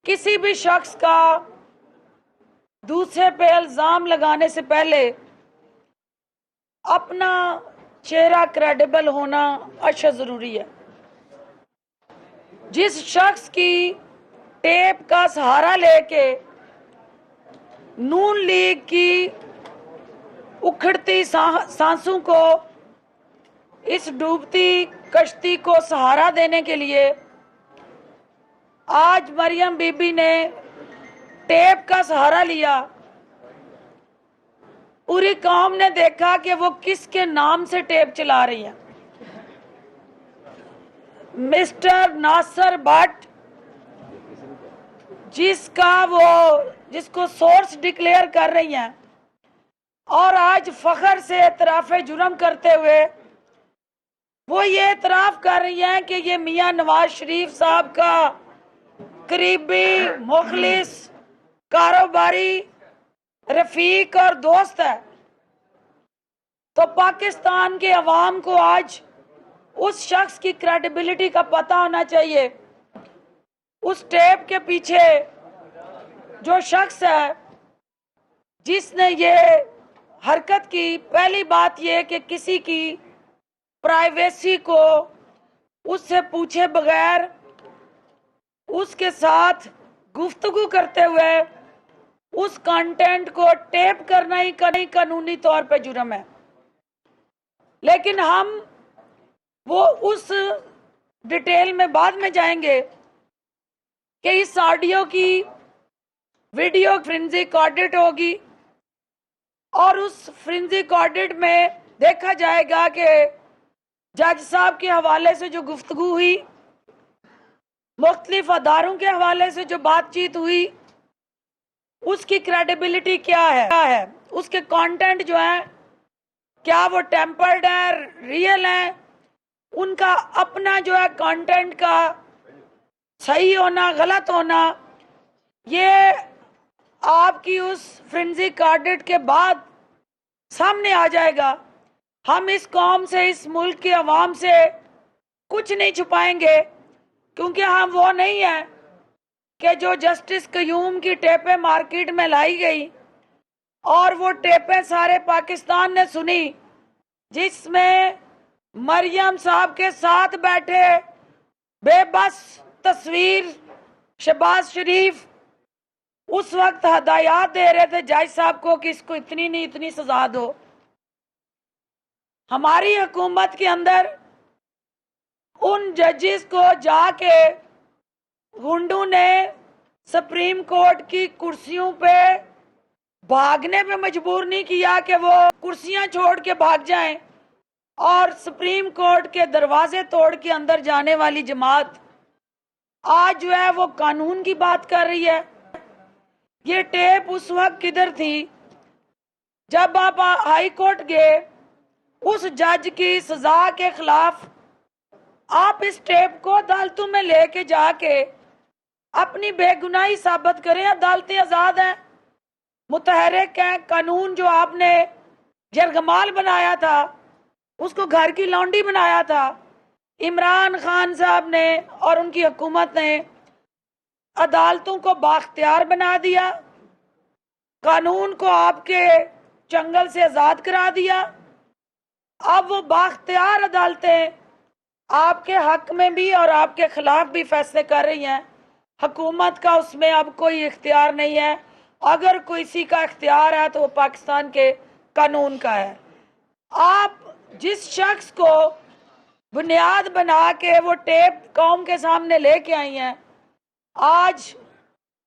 किसी भी शख्स का दूसरे पे इल्जाम लगाने से पहले अपना चेहरा क्रेडिबल होना अशद जरूरी है। जिस शख्स की टेप का सहारा लेके नून लीग की उखड़ती सांसों को, इस डूबती कश्ती को सहारा देने के लिए आज मरियम बीबी ने टेप का सहारा लिया। पूरी कौम ने देखा कि वो किसके नाम से टेप चला रही है। मिस्टर नासिर भट्ट, जिसको सोर्स डिक्लेयर कर रही हैं और आज फखर से एतराफ़ जुर्म करते हुए वो ये एतराफ़ कर रही हैं कि ये मियां नवाज शरीफ साहब का करीबी, मुखलिस, कारोबारी, रफीक और दोस्त है। तो पाकिस्तान के अवाम को आज उस शख्स की क्रेडिबिलिटी का पता होना चाहिए। उस टेप के पीछे जो शख्स है जिसने ये हरकत की, पहली बात ये कि किसी की प्राइवेसी को उससे पूछे बगैर उसके साथ गुफ्तगू करते हुए उस कंटेंट को टेप करना ही कानूनी तौर पे जुर्म है। लेकिन हम वो उस डिटेल में बाद में जाएंगे कि इस ऑडियो की वीडियो फोरेंसिक ऑडिट होगी और उस फोरेंसिक ऑडिट में देखा जाएगा कि जज साहब के हवाले से जो गुफ्तगू हुई, मुख्तलिफ अदारों के हवाले से जो बातचीत हुई, उसकी क्रेडिबिलिटी क्या है, उसके कंटेंट जो है क्या वो टेम्पर्ड है, रियल है, उनका अपना जो है कंटेंट का सही होना, गलत होना, ये आपकी उस फोरेंसिक ऑडिट के बाद सामने आ जाएगा। हम इस कौम से, इस मुल्क के अवाम से कुछ नहीं छुपाएंगे, क्योंकि हम वो नहीं है कि जो जस्टिस कयूम की टेपें मार्केट में लाई गई और वो टेपें सारे पाकिस्तान ने सुनी, जिसमें मरियम साहब के साथ बैठे बेबस तस्वीर शहबाज शरीफ उस वक्त हदायत दे रहे थे जज साहब को कि इसको इतनी नहीं इतनी सजा दो। हमारी हुकूमत के अंदर उन जजेस को जाके गुंडों ने सुप्रीम कोर्ट की कुर्सियों पे भागने पे मजबूर नहीं किया कि वो कुर्सियां छोड़ के भाग जाएं और सुप्रीम कोर्ट के दरवाजे तोड़ के अंदर जाने वाली जमात आज जो है वो कानून की बात कर रही है। ये टेप उस वक्त किधर थी जब आप हाई कोर्ट गए, उस जज की सजा के खिलाफ आप इस टेप को अदालतों में लेके जाके अपनी बेगुनाही साबित करें। अदालतें आजाद हैं, मुतहरिक हैं। कानून जो आपने जरगमाल बनाया था उसको घर की लौंडी बनाया था। इमरान खान साहब ने और उनकी हुकूमत ने अदालतों को बाख्तियार बना दिया, कानून को आपके चंगल से आजाद करा दिया। अब वो बाख्तियार अदालतें आपके हक में भी और आपके खिलाफ भी फैसले कर रही हैं। हुकूमत का उसमें अब कोई इख्तियार नहीं है। अगर किसी का इख्तियार है तो वो पाकिस्तान के कानून का है। आप जिस शख्स को बुनियाद बना के वो टेप कौम के सामने लेके आई हैं, आज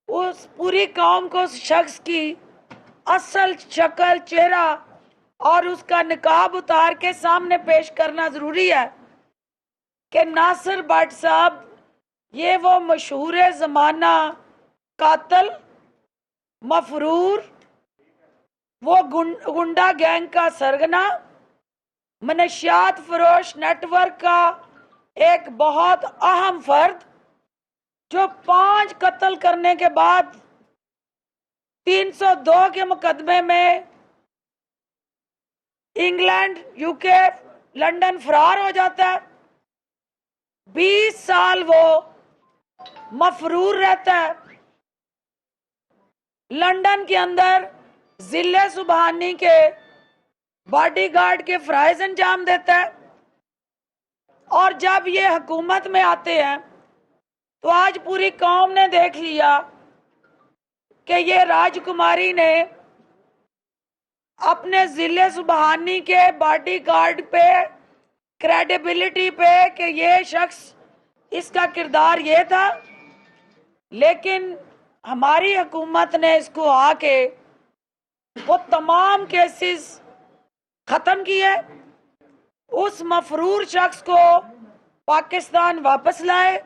उस पूरी कौम को उस शख्स की असल शक्ल, चेहरा और उसका निकाब उतार के सामने पेश करना जरूरी है कि नासिर भट्ट साहब ये वो मशहूर जमाना कातल, मफरूर, वो गुंडा गैंग का सरगना, मनशियात फरोश नेटवर्क का एक बहुत अहम फर्द, जो 5 कत्ल करने के बाद 302 के मुकदमे में इंग्लैंड, यूके, लंदन फरार हो जाता है। 20 साल वो मफरूर रहता है। لندن کے اندر ضلع سبحانی کے باڈی گارڈ کے فرائض انجام دیتا ہے، اور جب یہ حکومت میں آتے ہیں تو آج پوری قوم نے دیکھ لیا کہ یہ راج کماری نے اپنے ضلع سبحانی کے باڈی گارڈ پہ، کریڈیبلٹی پہ کہ یہ شخص، اس کا کردار یہ تھا، لیکن ہماری حکومت نے اس کو آ کے وہ تمام کیسز ختم کیے، اس مفرور شخص کو پاکستان واپس لائے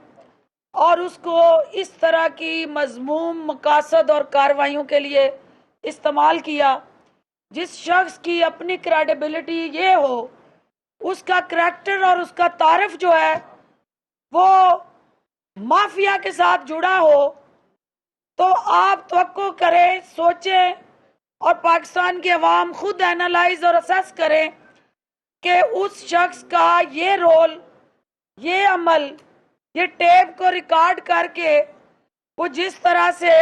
اور اس کو اس طرح کی مذموم مقاصد اور کارروائیوں کے لیے استعمال کیا۔ جس شخص کی اپنی کریڈیبلٹی یہ ہو، اس کا کریکٹر اور اس کا تعارف جو ہے وہ مافیا کے ساتھ جڑا ہو، تو آپ توقع کریں، سوچیں، اور پاکستان کی عوام خود اینالائز اور اسیس کریں کہ اس شخص کا یہ رول، یہ عمل، یہ ٹیپ کو ریکارڈ کر کے وہ جس طرح سے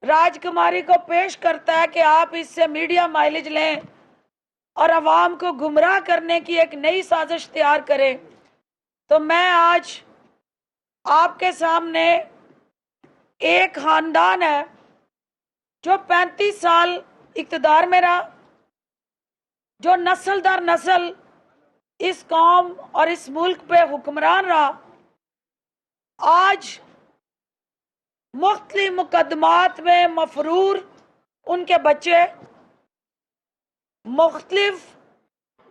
راج کماری کو پیش کرتا ہے کہ آپ اس سے میڈیا مائلیج لیں اور عوام کو گمراہ کرنے کی ایک نئی سازش تیار کریں، تو میں آج آپ کے سامنے ایک خاندان ہے جو 35 سال اقتدار میں رہا، جو نسل در نسل اس قوم اور اس ملک پہ حکمران رہا، آج مختلف مقدمات میں مفرور ان کے بچے، مختلف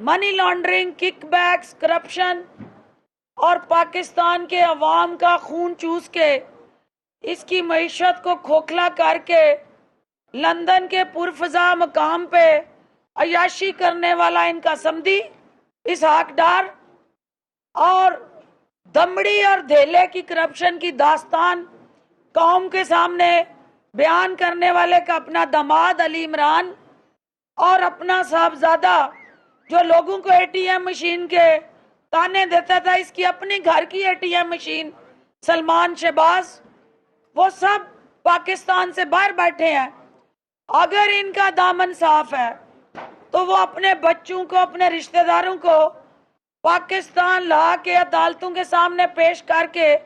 money laundering, kick backs, corruption اور پاکستان کے عوام کا خون چوس کے اس کی معیشت کو کھوکھلا کر کے لندن کے پرفضا مقام پہ عیاشی کرنے والا ان کا سمدی اسحاق ڈار، اور دمڑی اور دھیلے کی کرپشن کی داستان قوم کے سامنے بیان کرنے والے کا اپنا داماد علی عمران، اور اپنا صاحبزادہ جو لوگوں کو اے ٹی ایم مشین کے تانے دیتا تھا، اس کی اپنی گھر کی A T M machine Salman Shahbaz, وہ سب پاکستان سے باہر بیٹھے ہیں۔ اگر ان کا دامن صاف ہے تو وہ اپنے بچوں کو، اپنے رشتہ داروں کو پاکستان لا کے عدالتوں کے سامنے پیش کر کے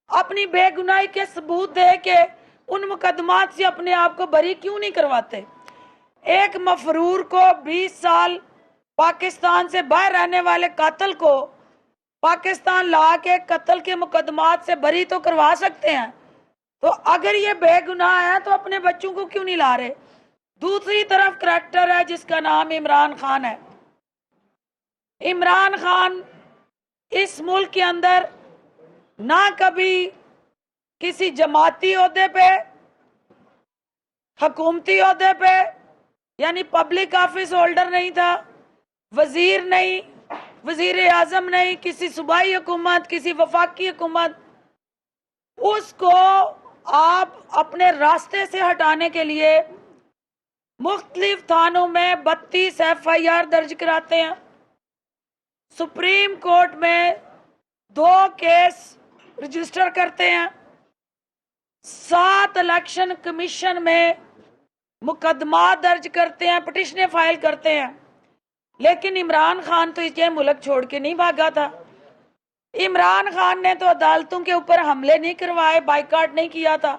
اپنی بے گناہی کے ثبوت دے کے ان مقدمات سے اپنے آپ کو بری کیوں نہیں کرواتے؟ ایک مفرور کو 20 سال پاکستان سے باہر رہنے والے قاتل کو پاکستان لا کے قتل کے مقدمات سے بری تو کروا سکتے ہیں، تو اگر یہ بے گناہ ہے تو اپنے بچوں کو کیوں نہیں لا رہے؟ دوسری طرف کریکٹر ہے جس کا نام عمران خان ہے۔ عمران خان اس ملک کے اندر نہ کبھی کسی جماعتی عہدے پہ، حکومتی عہدے پہ، یعنی پبلک آفس ہولڈر نہیں تھا، وزیر نہیں، وزیر اعظم نہیں، کسی صوبائی حکومت، کسی وفاقی حکومت، اس کو آپ اپنے راستے سے ہٹانے کے لیے مختلف تھانوں میں 32 FIR درج کراتے ہیں، سپریم کورٹ میں 2 کیس رجسٹر کرتے ہیں، 7 الیکشن کمیشن میں مقدمات درج کرتے ہیں، پٹیشنیں فائل کرتے ہیں، لیکن عمران خان تو یہ ملک چھوڑ کے نہیں بھاگا تھا۔ عمران خان نے تو عدالتوں کے اوپر حملے نہیں کروائے، بائیکاٹ نہیں کیا تھا۔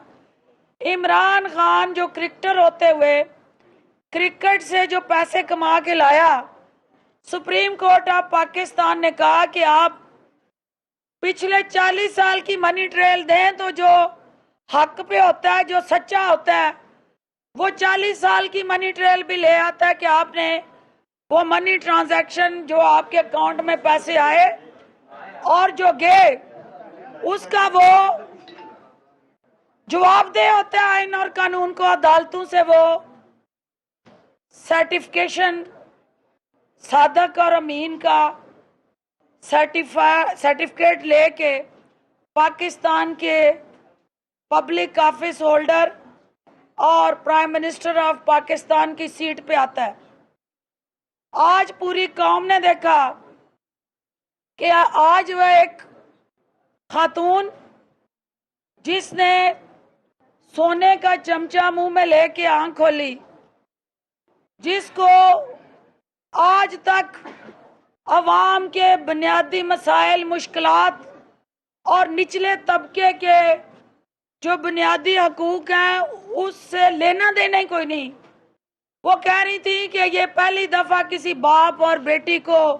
عمران خان جو کرکٹر ہوتے ہوئے کرکٹ سے جو پیسے کما کے لایا، سپریم کورٹ آف پاکستان نے کہا کہ آپ پچھلے 40 سال کی منی ٹریل دیں، تو جو حق پہ ہوتا ہے، جو سچا ہوتا ہے، وہ 40 سال کی منی ٹریل بھی لے آتا ہے کہ آپ نے وہ منی ٹرانزیکشن جو آپ کے اکاؤنٹ میں پیسے آئے اور جو گئے اس کا وہ جواب دہ ہوتا ہے آئین اور قانون کو، عدالتوں سے وہ سرٹیفکیشن، صادق اور امین کا سرٹیفکیٹ لے کے پاکستان کے پبلک آفس ہولڈر اور پرائم منسٹر آف پاکستان کی سیٹ پہ آتا ہے۔ آج پوری قوم نے دیکھا کہ آج وہ ایک خاتون جس نے सोने का चमचा मुंह में लेके आंख खोली, जिसको आज तक अवाम के बुनियादी मसाइल, मुश्किलात और निचले तबके के जो बुनियादी हकूक हैं उससे लेना देना ही कोई नहीं। वो कह रही थी कि ये पहली दफा किसी बाप और बेटी को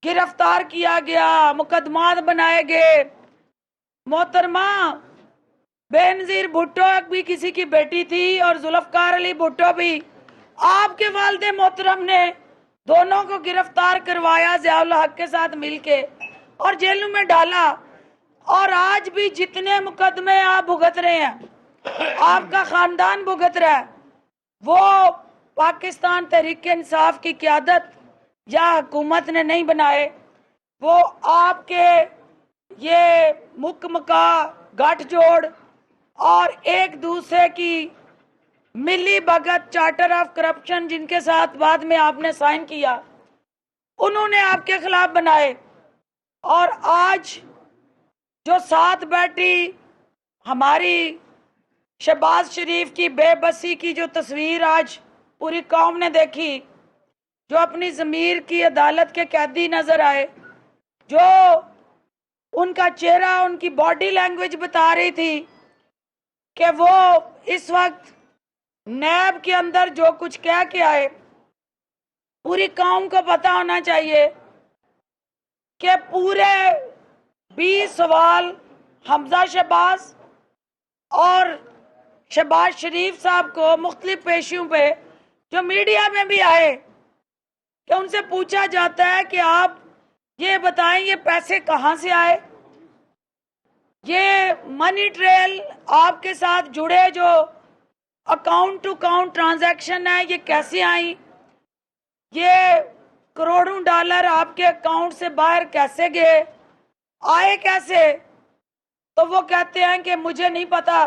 गिरफ्तार किया गया, मुकदमात बनाए गए। मोहतरमा, बेनजीर भुट्टो भी किसी की बेटी थी और जुल्फकार अली भुट्टो भी। आपके वालिद मोहतरम ने दोनों को गिरफ्तार करवाया ज़ियाउल हक के साथ मिलके और जेलों में डाला। और आज भी जितने मुकदमे आप भुगत रहे हैं, आपका खानदान भुगत रहा है, वो पाकिस्तान तहरीक इंसाफ की क़यादत या हुकूमत ने नहीं बनाए, वो आपके ये मुकमका गठजोड़ और एक दूसरे की मिली भगत चार्टर ऑफ करप्शन जिनके साथ बाद में आपने साइन किया, उन्होंने आपके खिलाफ बनाए। और आज जो साथ बैठी हमारी शहबाज शरीफ की बेबसी की जो तस्वीर आज पूरी कौम ने देखी, जो अपनी ज़मीर की अदालत के कैदी नजर आए, जो उनका चेहरा, उनकी बॉडी लैंग्वेज बता रही थी कि वो इस वक्त नैब के अंदर जो कुछ कह के आए, पूरी कौम को पता होना चाहिए कि पूरे 20 सवाल हमजा शहबाज और शहबाज शरीफ साहब को मुख्तलिफ पेशियों पे जो मीडिया में भी आए कि उनसे पूछा जाता है कि आप ये बताएं ये पैसे कहां से आए, ये मनी ट्रेल आपके साथ जुड़े जो अकाउंट टू अकाउंट ट्रांजैक्शन है ये कैसे आई, ये करोड़ों डॉलर आपके अकाउंट से बाहर कैसे गए, आए कैसे। तो वो कहते हैं कि मुझे नहीं पता,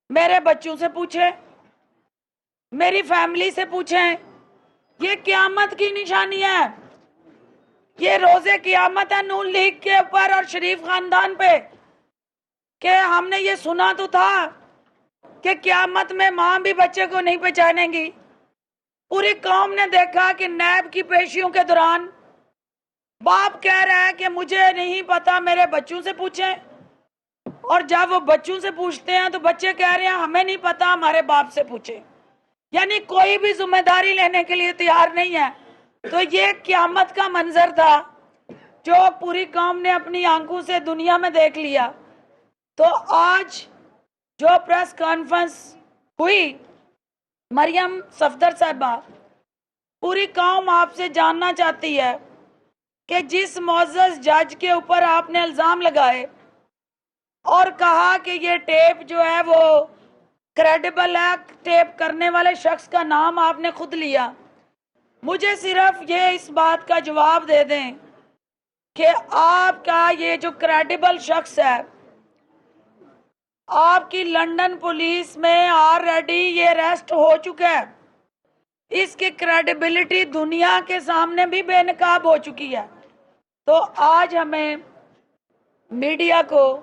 मेरे बच्चों से पूछें, मेरी फैमिली से पूछें। ये क़यामत की निशानी है, ये रोजे क़यामत है नून लीग के ऊपर और शरीफ खानदान पे। कि हमने ये सुना तो था कि क़यामत में माँ भी बच्चे को नहीं पहचानेंगी। पूरी कौम ने देखा कि नैब की पेशियों के दौरान बाप कह रहा है कि मुझे नहीं पता, मेरे बच्चों से पूछें। और जब वो बच्चों से पूछते हैं तो बच्चे कह रहे हैं हमें नहीं पता, हमारे बाप से पूछें। यानी कोई भी जिम्मेदारी लेने के लिए तैयार नहीं है। तो ये क़यामत का मंजर था जो पूरी कौम ने अपनी आंखों से दुनिया में देख लिया। तो आज जो प्रेस कॉन्फ्रेंस हुई, मरियम सफदर साहबा, पूरी कौम आपसे जानना चाहती है कि जिस मोअज़्ज़ज़ जज के ऊपर आपने इल्ज़ाम लगाए और कहा कि ये टेप जो है वो क्रेडिबल है, टेप करने वाले शख्स का नाम आपने खुद लिया, मुझे सिर्फ ये इस बात का जवाब दे दें कि आपका ये जो क्रेडिबल शख्स है, आपकी लंदन पुलिस में ऑलरेडी ये अरेस्ट हो चुका है, इसकी क्रेडिबिलिटी दुनिया के सामने भी बेनकाब हो चुकी है। तो आज हमें मीडिया को,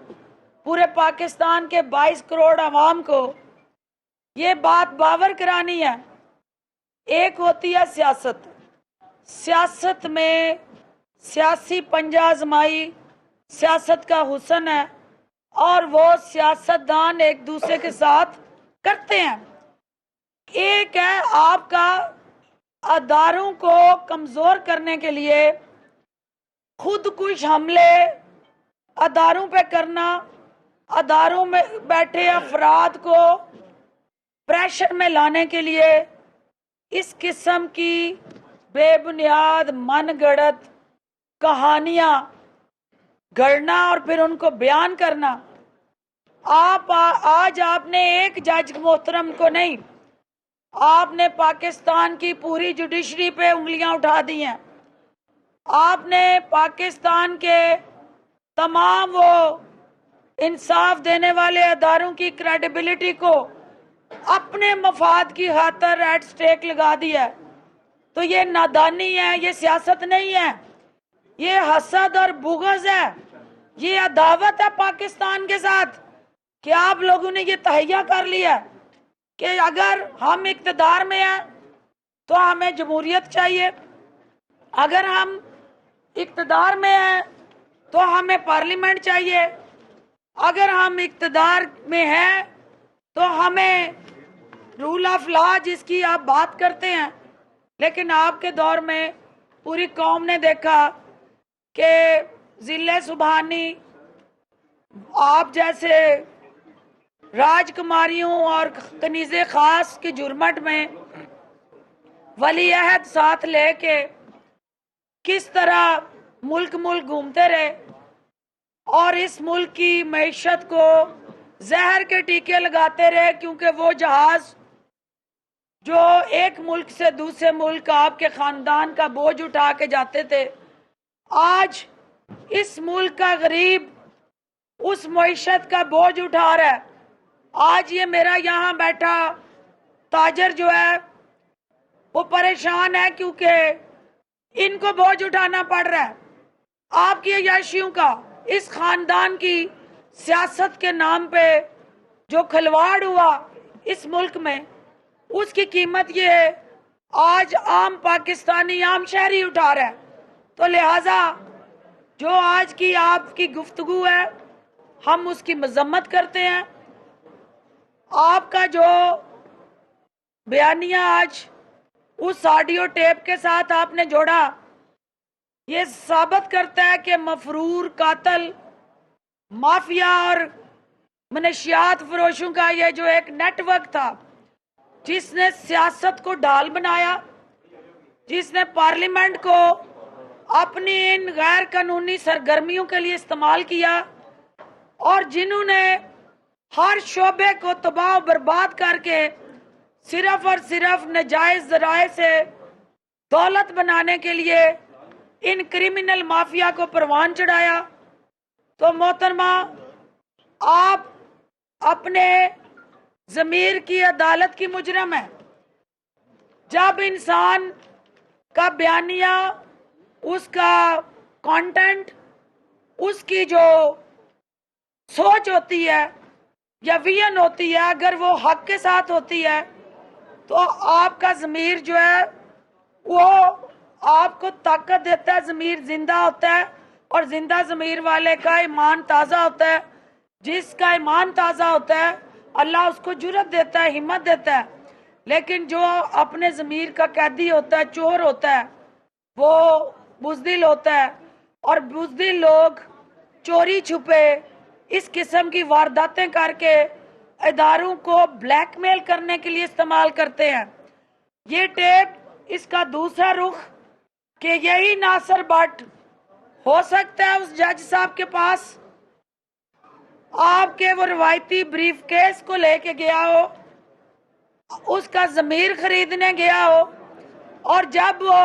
पूरे पाकिस्तान के 22 करोड़ अवाम को ये बात बावर करानी है। एक होती है सियासत, सियासत में सियासी पंजा आजमाई सियासत का हुस्न है और वो सियासतदान एक दूसरे के साथ करते हैं। एक है आपका अदारों को कमजोर करने के लिए खुद कुछ हमले अदारों पे करना, अदारों में बैठे अफराद को प्रेशर में लाने के लिए इस किस्म की बेबुनियाद मनगढ़ंत कहानियां गढ़ना और फिर उनको बयान करना। आज आपने एक जज मोहतरम को नहीं, आपने पाकिस्तान की पूरी जुडिशरी पे उंगलियां उठा दी हैं। आपने पाकिस्तान के तमाम वो इंसाफ देने वाले अदारों की क्रेडिबिलिटी को अपने मफाद की खातिर एट स्टेक लगा दिया है। तो ये नादानी है, ये सियासत नहीं है, ये हसद और बुग़्ज़ है, ये अदावत है पाकिस्तान के साथ کہ آپ لوگوں نے یہ تہیہ کر لیا کہ اگر ہم اقتدار میں ہیں تو ہمیں جمہوریت چاہیے، اگر ہم اقتدار میں ہیں تو ہمیں پارلیمنٹ چاہیے، اگر ہم اقتدار میں ہیں تو ہمیں رول آف لا جس کی آپ بات کرتے ہیں۔ لیکن آپ کے دور میں پوری قوم نے دیکھا کہ ذل سبحانی، آپ جیسے راجکماریوں اور کنیز خاص کی جرمٹ میں ولی عہد ساتھ لے کے کس طرح ملک گھومتے رہے اور اس ملک کی معیشت کو زہر کے ٹیکے لگاتے رہے، کیونکہ وہ جہاز جو ایک ملک سے دوسرے ملک آپ کے خاندان کا بوجھ اٹھا کے جاتے تھے، آج اس ملک کا غریب اس معیشت کا بوجھ اٹھا رہا ہے۔ آج یہ میرا یہاں بیٹھا تاجر جو ہے وہ پریشان ہے کیونکہ ان کو بوجھ اٹھانا پڑ رہا ہے۔ آپ کی عیاشیوں کا، اس خاندان کی سیاست کے نام پہ جو کھلواڑ ہوا اس ملک میں، اس کی قیمت یہ ہے آج عام پاکستانی، عام شہری اٹھا رہا ہے۔ تو لہٰذا جو آج کی آپ کی گفتگو ہے ہم اس کی مذمت کرتے ہیں۔ آپ کا جو بیانیہ آج اس آڈیو ٹیپ کے ساتھ آپ نے جوڑا، یہ ثابت کرتا ہے کہ مفرور قاتل مافیا اور منشیات فروشوں کا یہ جو ایک نیٹ ورک تھا جس نے سیاست کو ڈھال بنایا، جس نے پارلیمنٹ کو اپنی ان غیر قانونی سرگرمیوں کے لیے استعمال کیا، اور جنہوں نے ہر شعبے کو تباہ و برباد کر کے صرف اور صرف ناجائز ذرائع سے دولت بنانے کے لیے ان کرمنل مافیا کو پروان چڑھایا۔ تو محترمہ، آپ اپنے ضمیر کی عدالت کی مجرم ہے۔ جب انسان کا بیانیہ، اس کا کانٹینٹ، اس کی جو سوچ ہوتی ہے یا ویژن ہوتی ہے، اگر وہ حق کے ساتھ ہوتی ہے تو آپ کا ضمیر جو ہے وہ آپ کو طاقت دیتا ہے، ضمیر زندہ ہوتا ہے، اور زندہ ضمیر والے کا ایمان تازہ ہوتا ہے۔ جس کا ایمان تازہ ہوتا ہے اللہ اس کو جرأت دیتا ہے، ہمت دیتا ہے۔ لیکن جو اپنے ضمیر کا قیدی ہوتا ہے، چور ہوتا ہے، وہ بزدل ہوتا ہے، اور بزدل لوگ چوری چھپے اس قسم کی وارداتیں کر کے اداروں کو بلیک میل کرنے کے لیے استعمال کرتے ہیں۔ یہ ٹیپ اس کا دوسرا رخ کہ یہی ناصر بٹ ہو سکتا ہے اس جج صاحب کے پاس آپ کے وہ روایتی بریف کیس کو لے کے گیا ہو، اس کا ضمیر خریدنے گیا ہو، اور جب وہ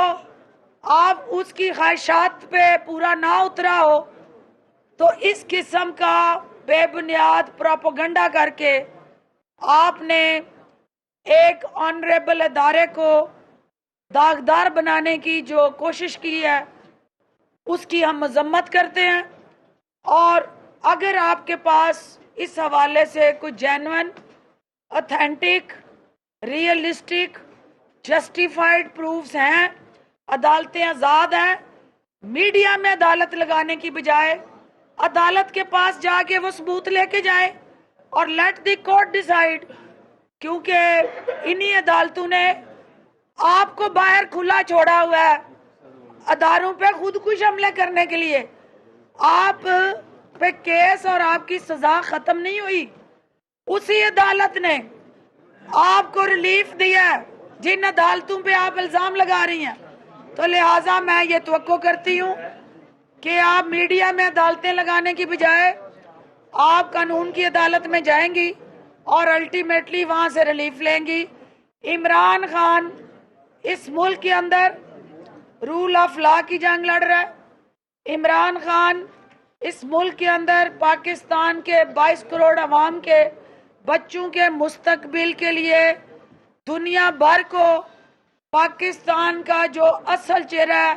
آپ اس کی خواہشات پہ پورا نہ اترا ہو تو اس قسم کا بے بنیاد پروپیگنڈا کر کے آپ نے ایک آنریبل ادارے کو داغدار بنانے کی جو کوشش کی ہے اس کی ہم مذمت کرتے ہیں۔ اور اگر آپ کے پاس اس حوالے سے کوئی genuine, authentic, realistic, justified proofs ہیں، عدالتیں آزاد ہیں، میڈیا میں عدالت لگانے کی بجائے عدالت کے پاس جا کے وہ ثبوت لے کے جائے اور لیٹ دی کورٹ ڈیسائیڈ، کیونکہ انہی عدالتوں نے آپ کو باہر کھلا چھوڑا ہوا ہے اداروں پہ خود کش حملے کرنے کے لیے۔ آپ پہ کیس اور آپ کی سزا ختم نہیں ہوئی، اسی عدالت نے آپ کو ریلیف دیا ہے جن عدالتوں پہ آپ الزام لگا رہی ہیں۔ تو لہٰذا میں یہ توقع کرتی ہوں کہ آپ میڈیا میں عدالتیں لگانے کی بجائے آپ قانون کی عدالت میں جائیں گی اور الٹیمیٹلی وہاں سے ریلیف لیں گی۔ عمران خان اس ملک کے اندر رول آف لا کی جنگ لڑ رہا ہے۔ عمران خان اس ملک کے اندر پاکستان کے 22 کروڑ عوام کے بچوں کے مستقبل کے لیے دنیا بھر کو پاکستان کا جو اصل چہرہ ہے،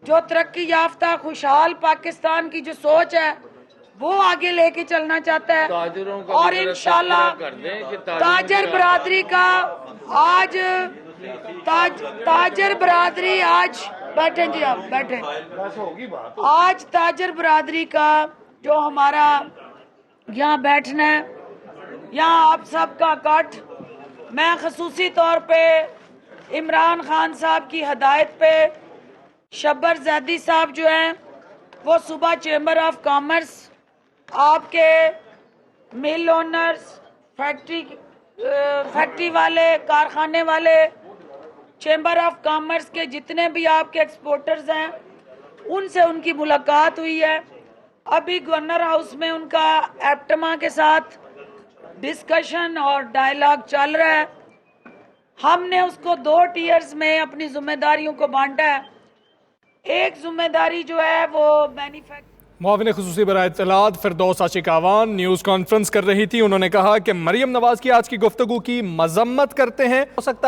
جو ترقی یافتہ خوشحال پاکستان کی جو سوچ ہے वो आगे लेके चलना चाहता है ताजरों का और भी जरा इंशाल्लाह तज़किरा कर दें कि ताजर बिरादरी का आज ताजर बिरादरी आज बैठे जी, आप बैठे। आज ताजर बिरादरी का जो हमारा यहाँ बैठना है, यहाँ आप सबका इकट्ठ, मैं खसूसी तौर पे इमरान खान साहब की हदायत पे शब्बर जैदी साहब जो हैं वो सुबह चेंबर ऑफ कॉमर्स, आपके मिल ओनर्स, फैक्ट्री वाले, कारखाने वाले, चेंबर ऑफ कॉमर्स के जितने भी आपके एक्सपोर्टर्स हैं उनसे उनकी मुलाकात हुई है। अभी गवर्नर हाउस में उनका एप्टमा के साथ डिस्कशन और डायलॉग चल रहा है। हमने उसको 2 टीयर्स में अपनी जिम्मेदारियों को बांटा है। एक जिम्मेदारी जो है वो मैन्युफैक्चर मुआविन खुसूसी बराए इत्तलात फिरदौस आशिकावान न्यूज़ कॉन्फ्रेंस कर रही थी। उन्होंने कहा कि मरीम नवाज की आज की गुफ्तगू की मजम्मत करते हैं। हो सकता